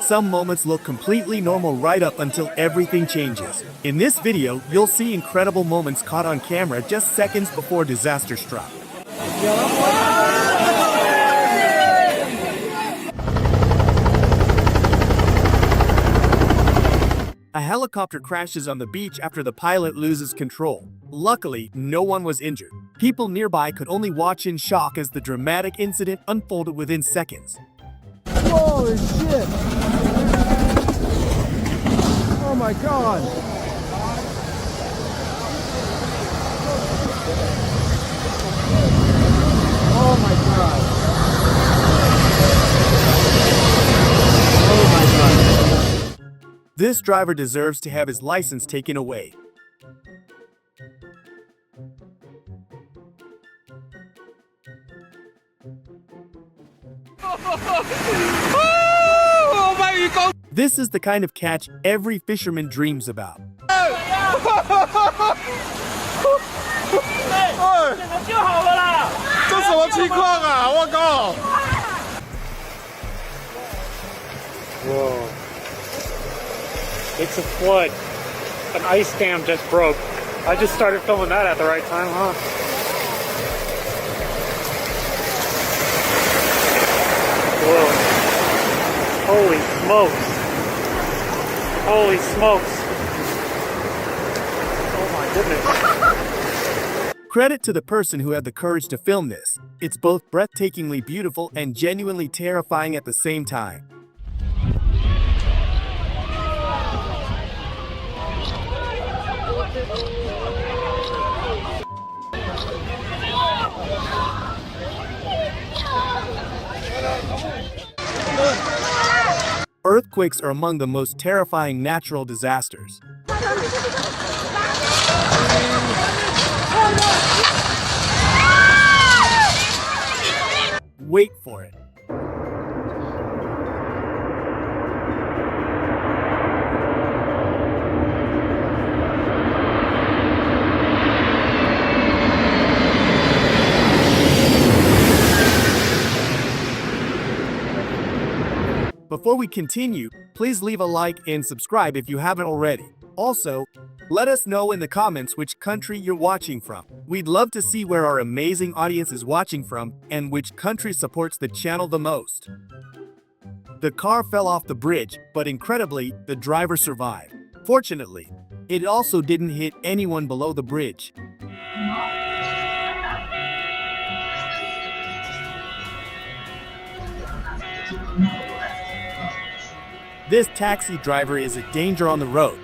Some moments look completely normal right up until everything changes. In this video, you'll see incredible moments caught on camera just seconds before disaster struck. A helicopter crashes on the beach after the pilot loses control. Luckily, no one was injured. People nearby could only watch in shock as the dramatic incident unfolded within seconds. Holy shit! Oh my god! Oh my god! Oh my god! This driver deserves to have his license taken away. This is the kind of catch every fisherman dreams about. Whoa. It's a flood. An ice dam just broke. I just started filming that at the right time, huh? Whoa. Holy smokes. Holy smokes. Oh my goodness. Credit to the person who had the courage to film this. It's both breathtakingly beautiful and genuinely terrifying at the same time. Earthquakes are among the most terrifying natural disasters. Wait for it. Before we continue, please leave a like and subscribe if you haven't already. Also, let us know in the comments which country you're watching from. We'd love to see where our amazing audience is watching from and which country supports the channel the most. The car fell off the bridge, but incredibly, the driver survived. Fortunately, it also didn't hit anyone below the bridge. This taxi driver is a danger on the road.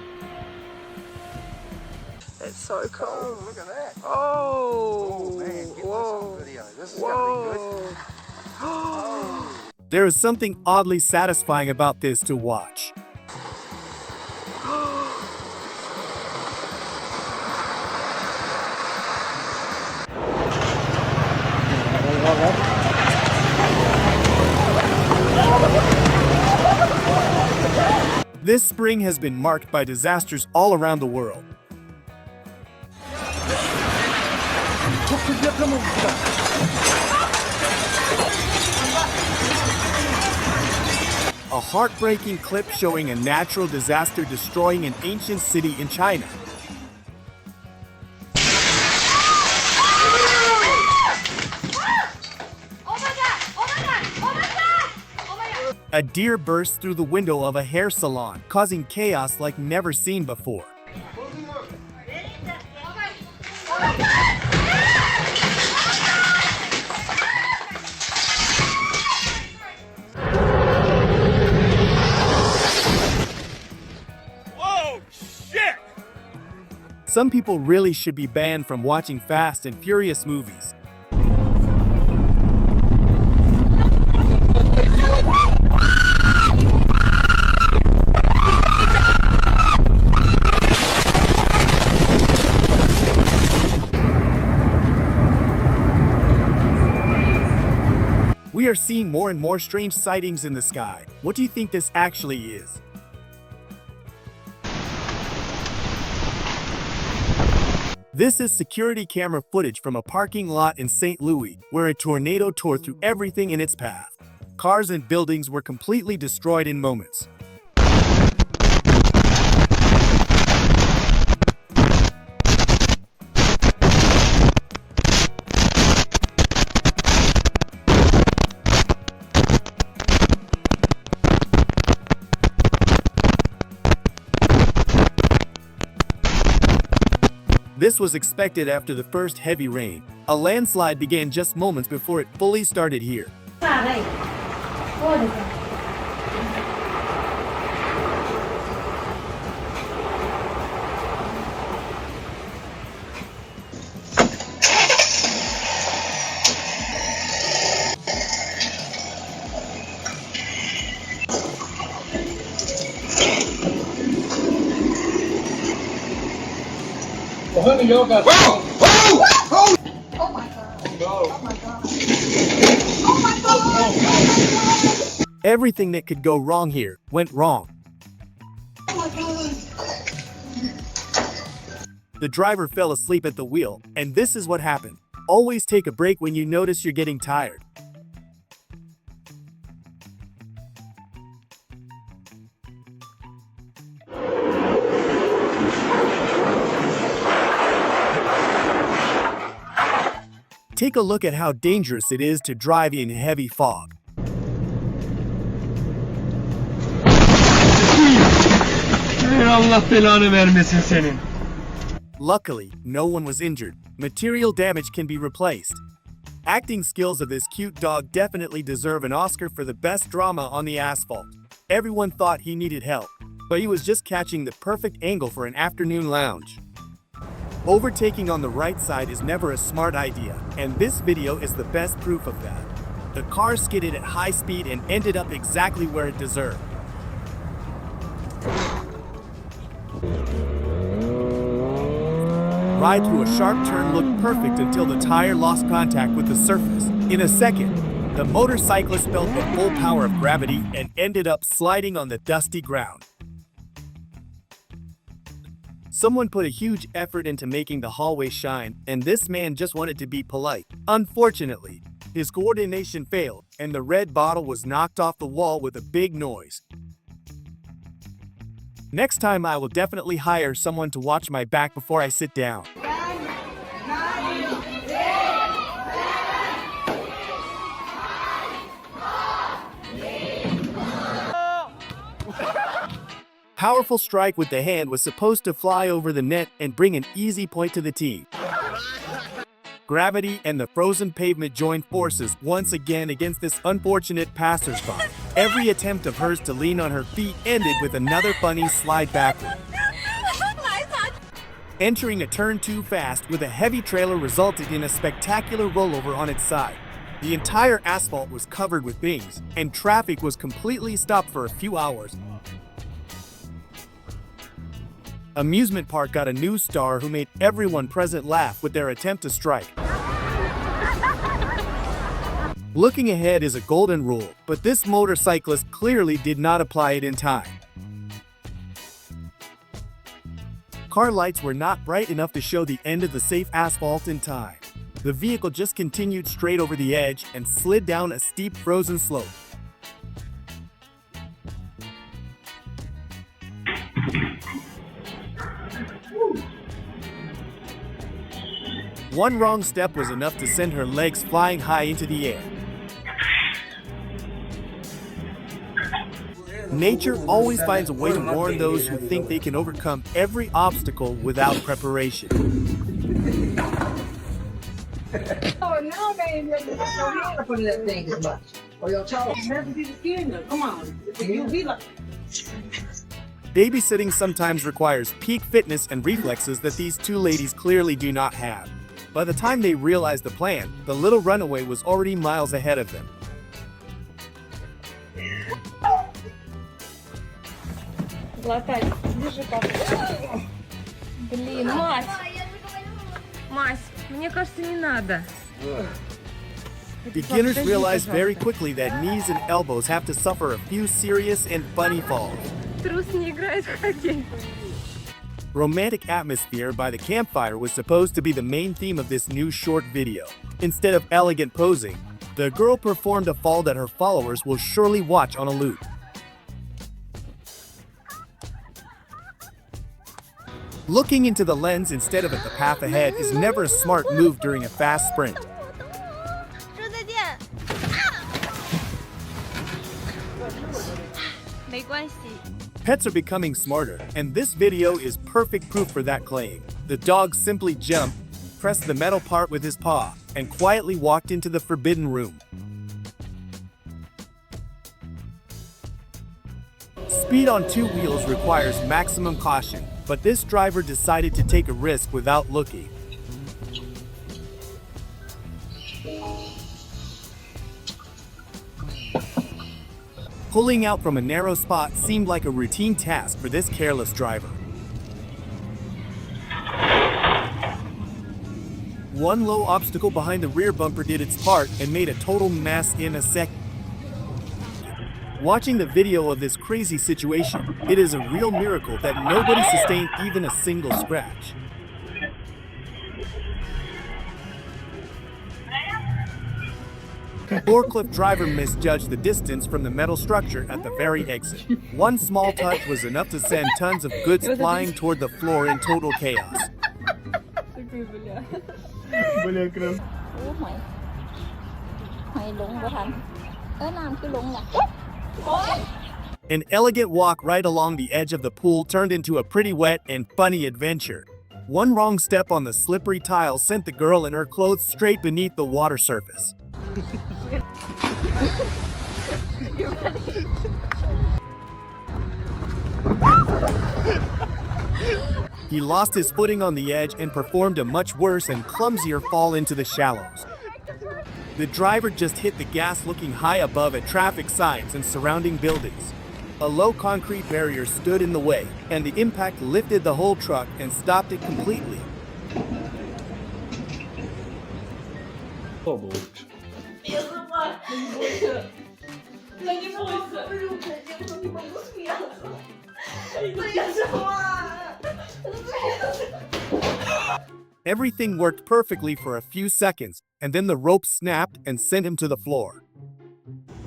It's so cool. Oh, look at that! Oh, Man, get this whoa, on video. This is gonna be good. whoa. There is something oddly satisfying about this to watch. This spring has been marked by disasters all around the world. A heartbreaking clip showing a natural disaster destroying an ancient city in China. A deer burst through the window of a hair salon, causing chaos like never seen before. Whoa, shit! Some people really should be banned from watching Fast and Furious movies. We are seeing more and more strange sightings in the sky. What do you think this actually is? This is security camera footage from a parking lot in St. Louis, where a tornado tore through everything in its path. Cars and buildings were completely destroyed in moments. This was expected after the first heavy rain. A landslide began just moments before it fully started here. Everything that could go wrong here went wrong. The driver fell asleep at the wheel, and this is what happened. Always take a break when you notice you're getting tired. Take a look at how dangerous it is to drive in heavy fog. Luckily, no one was injured. Material damage can be replaced. Acting skills of this cute dog definitely deserve an Oscar for the best drama on the asphalt. Everyone thought he needed help, but he was just catching the perfect angle for an afternoon lounge. Overtaking on the right side is never a smart idea, and this video is the best proof of that. The car skidded at high speed and ended up exactly where it deserved. Ride through a sharp turn looked perfect until the tire lost contact with the surface. In a second, the motorcyclist felt the full power of gravity and ended up sliding on the dusty ground. Someone put a huge effort into making the hallway shine, and this man just wanted to be polite. Unfortunately, his coordination failed, and the red bottle was knocked off the wall with a big noise. Next time I will definitely hire someone to watch my back before I sit down. Powerful strike with the hand was supposed to fly over the net and bring an easy point to the team. Gravity and the frozen pavement joined forces once again against this unfortunate passersby. Every attempt of hers to lean on her feet ended with another funny slide backward. Entering a turn too fast with a heavy trailer resulted in a spectacular rollover on its side. The entire asphalt was covered with things, and traffic was completely stopped for a few hours. Amusement park got a new star who made everyone present laugh with their attempt to strike. Looking ahead is a golden rule, but this motorcyclist clearly did not apply it in time. Car lights were not bright enough to show the end of the safe asphalt in time. The vehicle just continued straight over the edge and slid down a steep frozen slope. One wrong step was enough to send her legs flying high into the air. Nature always finds a way to warn those who think they can overcome every obstacle without preparation. Oh, now they ain't ready to put your hand up under that thing as much. Or your toe. Never be the skin though. Come on. You'll be like. Babysitting sometimes requires peak fitness and reflexes that these two ladies clearly do not have. By the time they realized the plan, the little runaway was already miles ahead of them. Глотай. Держи папу. Блин, Мась. Мась, мне кажется, не надо. Beginners realize very quickly that knees and elbows have to suffer a few serious and funny falls. Трус не играет в хоккей. Romantic atmosphere by the campfire was supposed to be the main theme of this new short video. Instead of elegant posing, The girl performed a fall that her followers will surely watch on a loop. Looking into the lens instead of at the path ahead is never a smart move during a fast sprint. Pets are becoming smarter, and this video is perfect proof for that claim. The dog simply jumped, pressed the metal part with his paw, and quietly walked into the forbidden room. Speed on two wheels requires maximum caution, but this driver decided to take a risk without looking. Pulling out from a narrow spot seemed like a routine task for this careless driver. One low obstacle behind the rear bumper did its part and made a total mess in a second. Watching the video of this crazy situation, it is a real miracle that nobody sustained even a single scratch. Forklift driver misjudged the distance from the metal structure at the very exit. One small touch was enough to send tons of goods flying toward the floor in total chaos. An elegant walk right along the edge of the pool turned into a pretty wet and funny adventure. One wrong step on the slippery tile sent the girl and her clothes straight beneath the water surface. He lost his footing on the edge and performed a much worse and clumsier fall into the shallows. The driver just hit the gas looking high above at traffic signs and surrounding buildings. A low concrete barrier stood in the way, and the impact lifted the whole truck and stopped it completely. Everything worked perfectly for a few seconds, and then the rope snapped and sent him to the floor.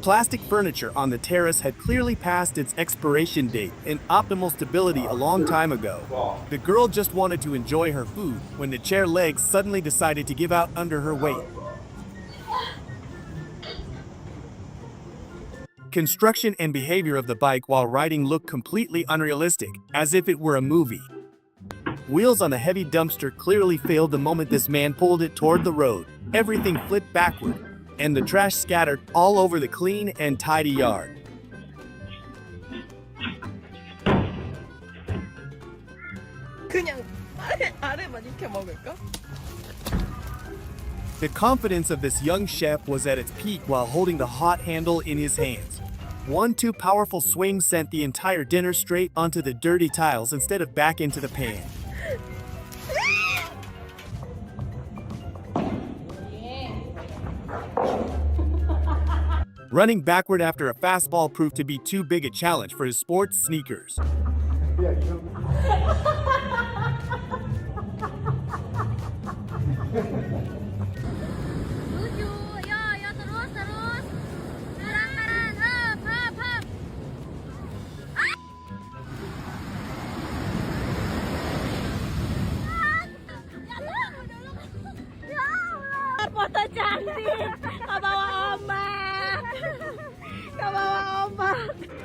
Plastic furniture on the terrace had clearly passed its expiration date and optimal stability a long time ago. The girl just wanted to enjoy her food when the chair legs suddenly decided to give out under her weight. Construction and behavior of the bike while riding looked completely unrealistic, as if it were a movie. Wheels on the heavy dumpster clearly failed the moment this man pulled it toward the road. Everything flipped backward, and the trash scattered all over the clean and tidy yard. The confidence of this young chef was at its peak while holding the hot handle in his hands. One too powerful swing sent the entire dinner straight onto the dirty tiles instead of back into the pan. Running backward after a fastball proved to be too big a challenge for his sports sneakers.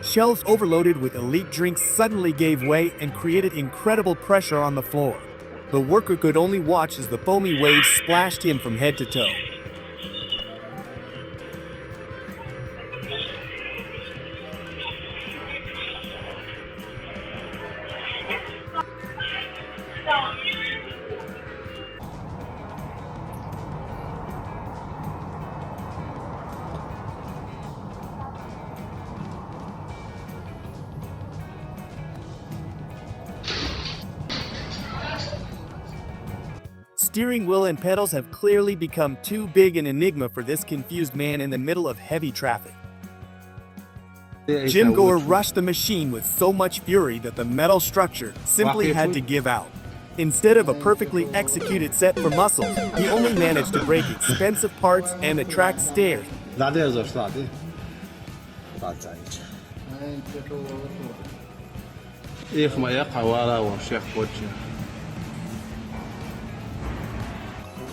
Shelves overloaded with elite drinks suddenly gave way and created incredible pressure on the floor. The worker could only watch as the foamy waves splashed him from head to toe. Steering wheel and pedals have clearly become too big an enigma for this confused man in the middle of heavy traffic. Gym goer rushed the machine with so much fury that the metal structure simply had to give out. Instead of a perfectly executed set for muscles, he only managed to break expensive parts and attract stares Ladę za ślady. Ich ma yaqawara wa Sheikh Bochi.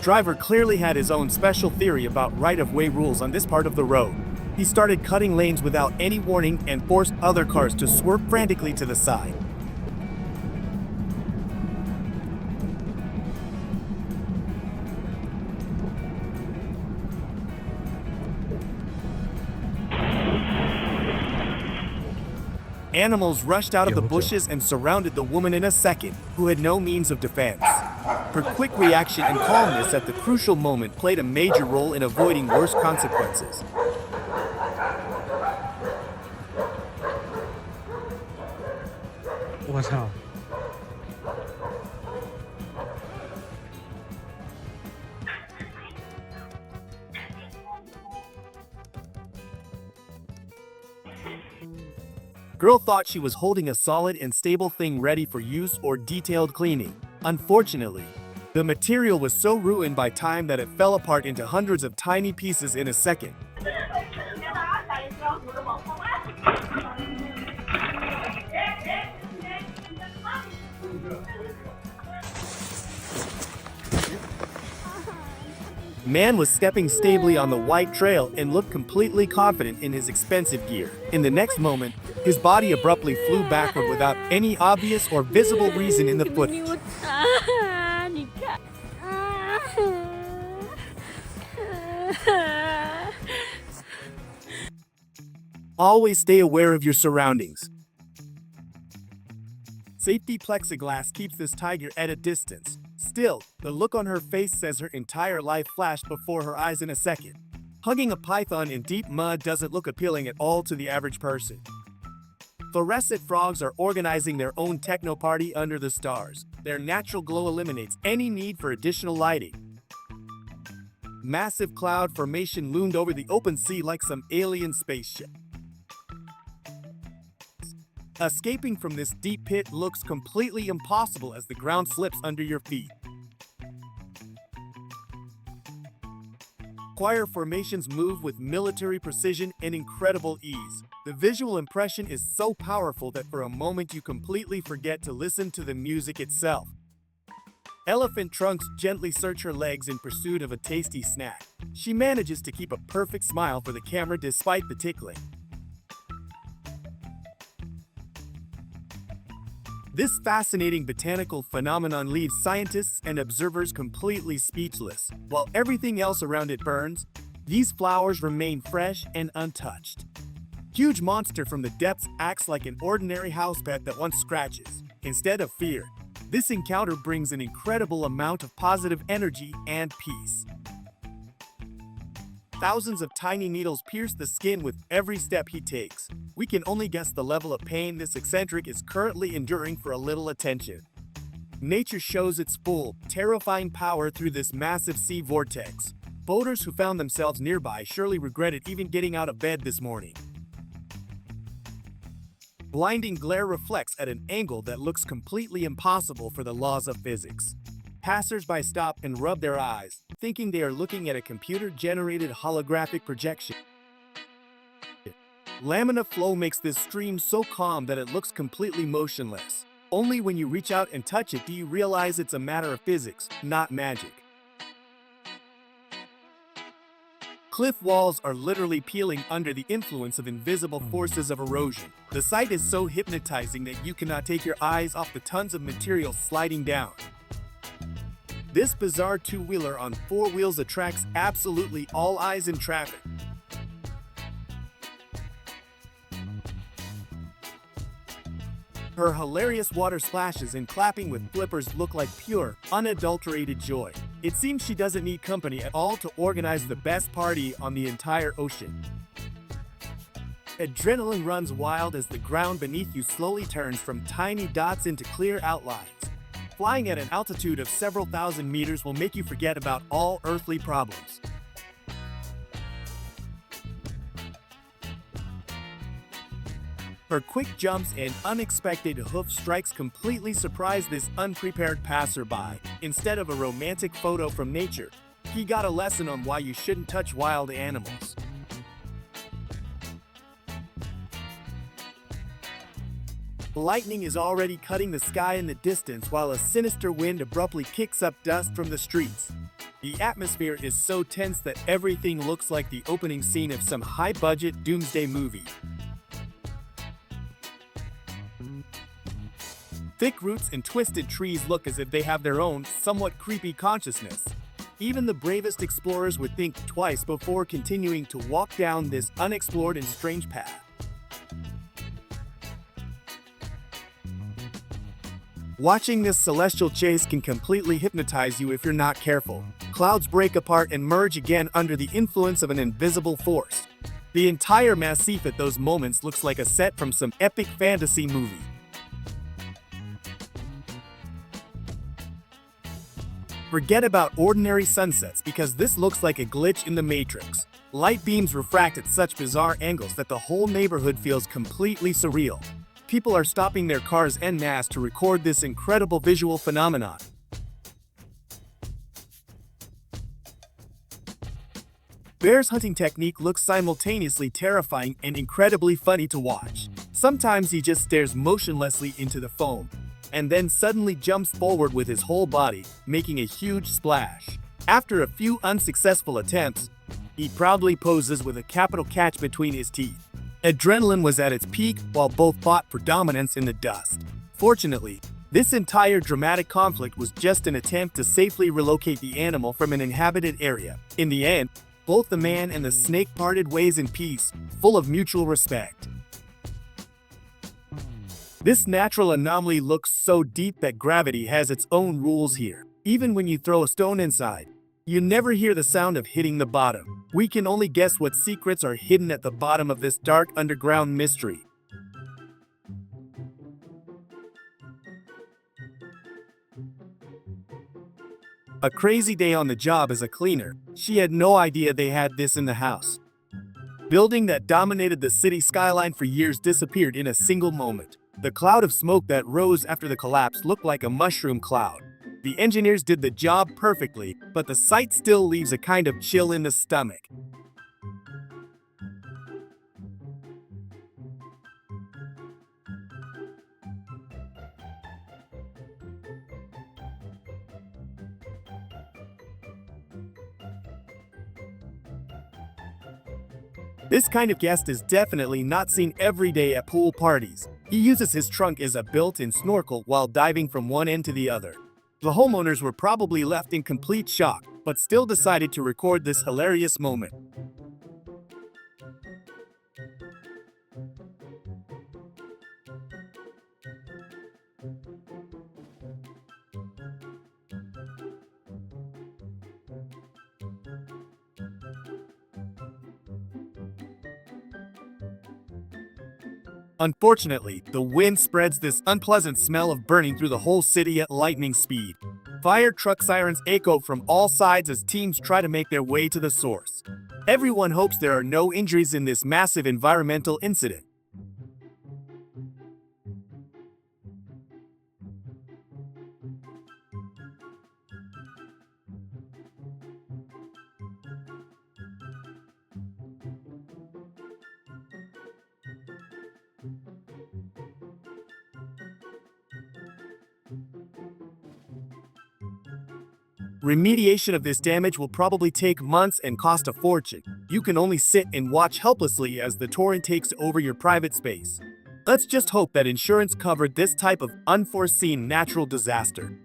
Driver clearly had his own special theory about right-of-way rules on this part of the road. He started cutting lanes without any warning and forced other cars to swerve frantically to the side. Animals rushed out of the bushes and surrounded the woman in a second, who had no means of defense. Her quick reaction and calmness at the crucial moment played a major role in avoiding worse consequences. What's up? Girl thought she was holding a solid and stable thing ready for use or detailed cleaning. Unfortunately, the material was so ruined by time that it fell apart into hundreds of tiny pieces in a second. Man was stepping stably on the white trail and looked completely confident in his expensive gear. In the next moment, his body abruptly flew backward without any obvious or visible reason in the footage. Always stay aware of your surroundings. Safety plexiglass keeps this tiger at a distance. Still, the look on her face says her entire life flashed before her eyes in a second. Hugging a python in deep mud doesn't look appealing at all to the average person. Fluorescent frogs are organizing their own techno party under the stars. Their natural glow eliminates any need for additional lighting. Massive cloud formation loomed over the open sea like some alien spaceship. Escaping from this deep pit looks completely impossible as the ground slips under your feet. Choir formations move with military precision and incredible ease. The visual impression is so powerful that for a moment you completely forget to listen to the music itself. Elephant trunks gently search her legs in pursuit of a tasty snack. She manages to keep a perfect smile for the camera despite the tickling. This fascinating botanical phenomenon leaves scientists and observers completely speechless. While everything else around it burns, these flowers remain fresh and untouched. Huge monster from the depths acts like an ordinary house pet that once scratches. Instead of fear, this encounter brings an incredible amount of positive energy and peace. Thousands of tiny needles pierce the skin with every step he takes. We can only guess the level of pain this eccentric is currently enduring for a little attention. Nature shows its full, terrifying power through this massive sea vortex. Boaters who found themselves nearby surely regretted even getting out of bed this morning. Blinding glare reflects at an angle that looks completely impossible for the laws of physics. Passers-by stop and rub their eyes, thinking they are looking at a computer-generated holographic projection. Lamina flow makes this stream so calm that it looks completely motionless. Only when you reach out and touch it do you realize it's a matter of physics, not magic. Cliff walls are literally peeling under the influence of invisible forces of erosion. The sight is so hypnotizing that you cannot take your eyes off the tons of material sliding down. This bizarre two-wheeler on four wheels attracts absolutely all eyes in traffic. Her hilarious water splashes and clapping with flippers look like pure, unadulterated joy. It seems she doesn't need company at all to organize the best party on the entire ocean. Adrenaline runs wild as the ground beneath you slowly turns from tiny dots into clear outlines. Flying at an altitude of several thousand meters will make you forget about all earthly problems. Her quick jumps and unexpected hoof strikes completely surprise this unprepared passerby. Instead of a romantic photo from nature, he got a lesson on why you shouldn't touch wild animals. Lightning is already cutting the sky in the distance while a sinister wind abruptly kicks up dust from the streets. The atmosphere is so tense that everything looks like the opening scene of some high-budget doomsday movie. Thick roots and twisted trees look as if they have their own, somewhat creepy consciousness. Even the bravest explorers would think twice before continuing to walk down this unexplored and strange path. Watching this celestial chase can completely hypnotize you if you're not careful. Clouds break apart and merge again under the influence of an invisible force. The entire massif at those moments looks like a set from some epic fantasy movie. Forget about ordinary sunsets because this looks like a glitch in the Matrix. Light beams refract at such bizarre angles that the whole neighborhood feels completely surreal. People are stopping their cars en masse to record this incredible visual phenomenon. Bear's hunting technique looks simultaneously terrifying and incredibly funny to watch. Sometimes he just stares motionlessly into the foam, and then suddenly jumps forward with his whole body, making a huge splash. After a few unsuccessful attempts, he proudly poses with a capital catch between his teeth. Adrenaline was at its peak while both fought for dominance in the dust. Fortunately, this entire dramatic conflict was just an attempt to safely relocate the animal from an inhabited area. In the end, both the man and the snake parted ways in peace, full of mutual respect. This natural anomaly looks so deep that gravity has its own rules here. Even when you throw a stone inside, you never hear the sound of hitting the bottom. We can only guess what secrets are hidden at the bottom of this dark underground mystery. A crazy day on the job as a cleaner. She had no idea they had this in the house. Building that dominated the city skyline for years disappeared in a single moment. The cloud of smoke that rose after the collapse looked like a mushroom cloud. The engineers did the job perfectly, but the sight still leaves a kind of chill in the stomach. This kind of guest is definitely not seen every day at pool parties. He uses his trunk as a built-in snorkel while diving from one end to the other. The homeowners were probably left in complete shock, but still decided to record this hilarious moment. Unfortunately, the wind spreads this unpleasant smell of burning through the whole city at lightning speed. Fire truck sirens echo from all sides as teams try to make their way to the source. Everyone hopes there are no injuries in this massive environmental incident. Remediation of this damage will probably take months and cost a fortune. You can only sit and watch helplessly as the torrent takes over your private space. Let's just hope that insurance covered this type of unforeseen natural disaster.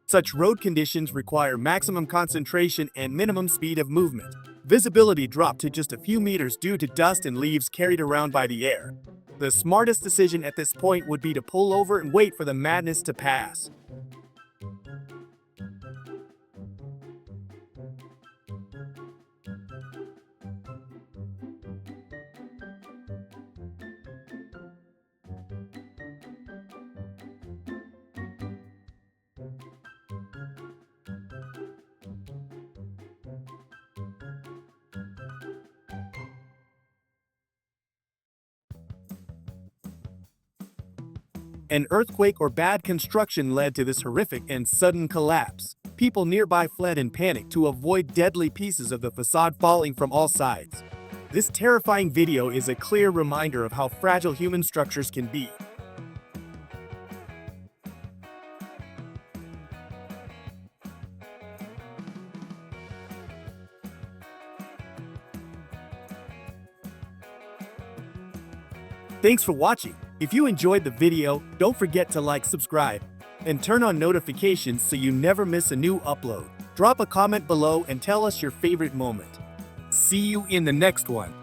Such road conditions require maximum concentration and minimum speed of movement. Visibility dropped to just a few meters due to dust and leaves carried around by the air. The smartest decision at this point would be to pull over and wait for the madness to pass. An earthquake or bad construction led to this horrific and sudden collapse. People nearby fled in panic to avoid deadly pieces of the facade falling from all sides. This terrifying video is a clear reminder of how fragile human structures can be. Thanks for watching. If you enjoyed the video, don't forget to like, subscribe, and turn on notifications so you never miss a new upload. Drop a comment below and tell us your favorite moment. See you in the next one.